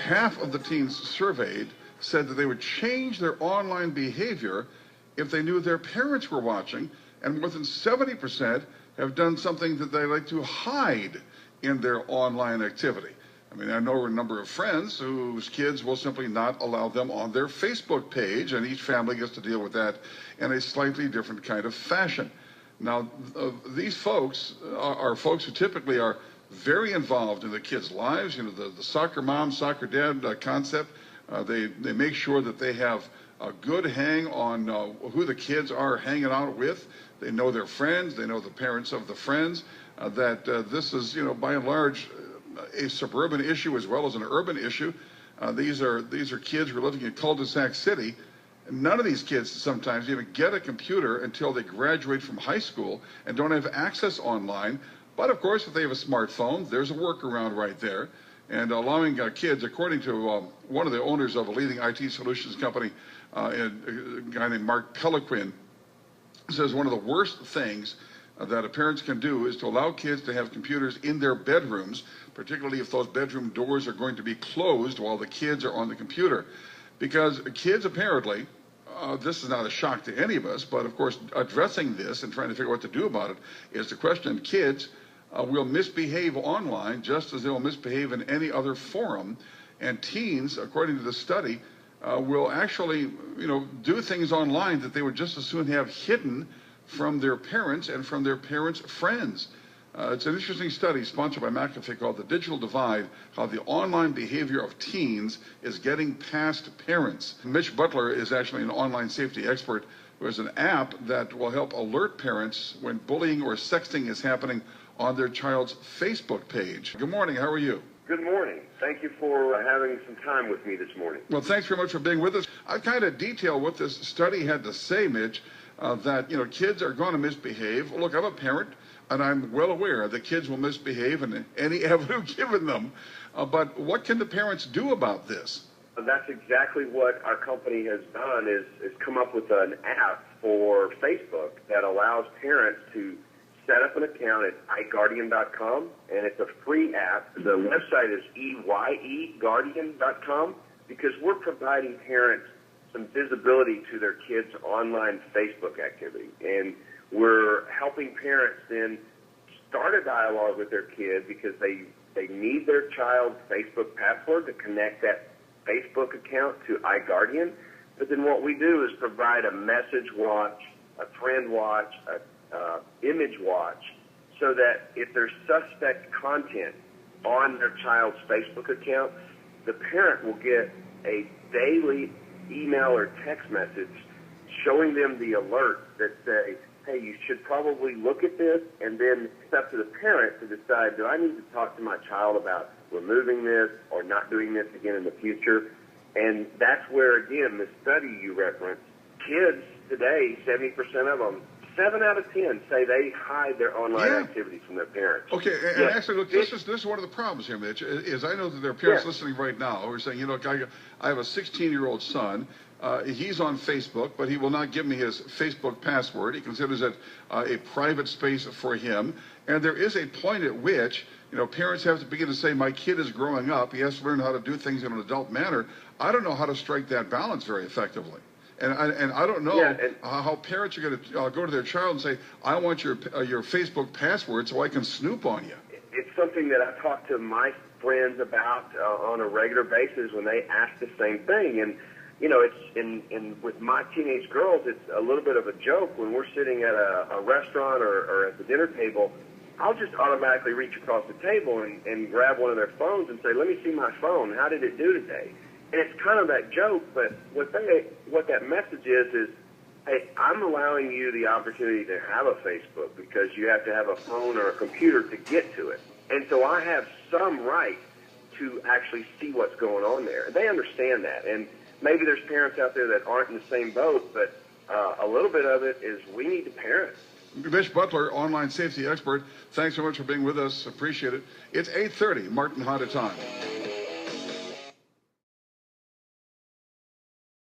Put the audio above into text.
half of the teens surveyed said that they would change their online behavior if they knew their parents were watching, and more than 70% have done something that they like to hide in their online activity. I mean, I know a number of friends whose kids will simply not allow them on their Facebook page, and each family gets to deal with that in a slightly different kind of fashion. Now, these folks are folks who typically are very involved in the kids' lives. You know, the soccer mom, soccer dad concept. They make sure that they have a good hang on who the kids are hanging out with. They know their friends. They know the parents of the friends. This is, you know, by and large, a suburban issue as well as an urban issue. These are kids who are living in cul-de-sac city. None of these kids sometimes even get a computer until they graduate from high school and don't have access online. But of course, if they have a smartphone, there's a workaround right there. And allowing kids, according to one of the owners of a leading IT solutions company, a guy named Mark Peliquin, says one of the worst things that a parents can do is to allow kids to have computers in their bedrooms, particularly if those bedroom doors are going to be closed while the kids are on the computer. Because kids apparently, this is not a shock to any of us, but of course addressing this and trying to figure out what to do about it is the question. Kids will misbehave online just as they will misbehave in any other forum, and teens, according to the study, will actually, you know, do things online that they would just as soon have hidden from their parents and from their parents' friends. It's an interesting study sponsored by McAfee called The Digital Divide, how the online behavior of teens is getting past parents. Mitch Butler is actually an online safety expert who has an app that will help alert parents when bullying or sexting is happening on their child's Facebook page. Good morning, how are you? Good morning. Thank you for having some time with me this morning. Well, thanks very much for being with us. I kind of detailed what this study had to say, Mitch, that, you know, kids are going to misbehave. Look, I'm a parent, and I'm well aware that kids will misbehave in any avenue given them. But what can the parents do about this? That's exactly what our company has done, is come up with an app for Facebook that allows parents to set up an account at EyeGuardian.com, and it's a free app. The website is EyeGuardian.com, because we're providing parents some visibility to their kids' online Facebook activity. And we're helping parents then start a dialogue with their kid because they need their child's Facebook password to connect that Facebook account to EyeGuardian. But then what we do is provide a message watch, a friend watch, a image watch, so that if there's suspect content on their child's Facebook account, the parent will get a daily email or text message showing them the alert that say, hey, you should probably look at this, and then it's up to the parent to decide, do I need to talk to my child about removing this or not doing this again in the future? And that's where, again, the study you referenced, kids today, 70% of them, 7 out of 10 say they hide their online activities from their parents. Okay, and actually, look, this is one of the problems here, Mitch, is I know that there are parents listening right now who are saying, you know, I have a 16-year-old son. He's on Facebook, but he will not give me his Facebook password. He considers it a private space for him. And there is a point at which, you know, parents have to begin to say, my kid is growing up. He has to learn how to do things in an adult manner. I don't know how to strike that balance very effectively. And I don't know how parents are going to go to their child and say, I want your Facebook password so I can snoop on you. It's something that I talk to my friends about on a regular basis when they ask the same thing. And, you know, it's with my teenage girls, it's a little bit of a joke when we're sitting at a restaurant or at the dinner table. I'll just automatically reach across the table and grab one of their phones and say, let me see my phone. How did it do today? And it's kind of that joke, but what that message is, hey, I'm allowing you the opportunity to have a Facebook because you have to have a phone or a computer to get to it. And so I have some right to actually see what's going on there. And they understand that. And maybe there's parents out there that aren't in the same boat, but a little bit of it is we need to parent. Mitch Butler, online safety expert, thanks so much for being with us. Appreciate it. It's 8:30. Martin, hot at time.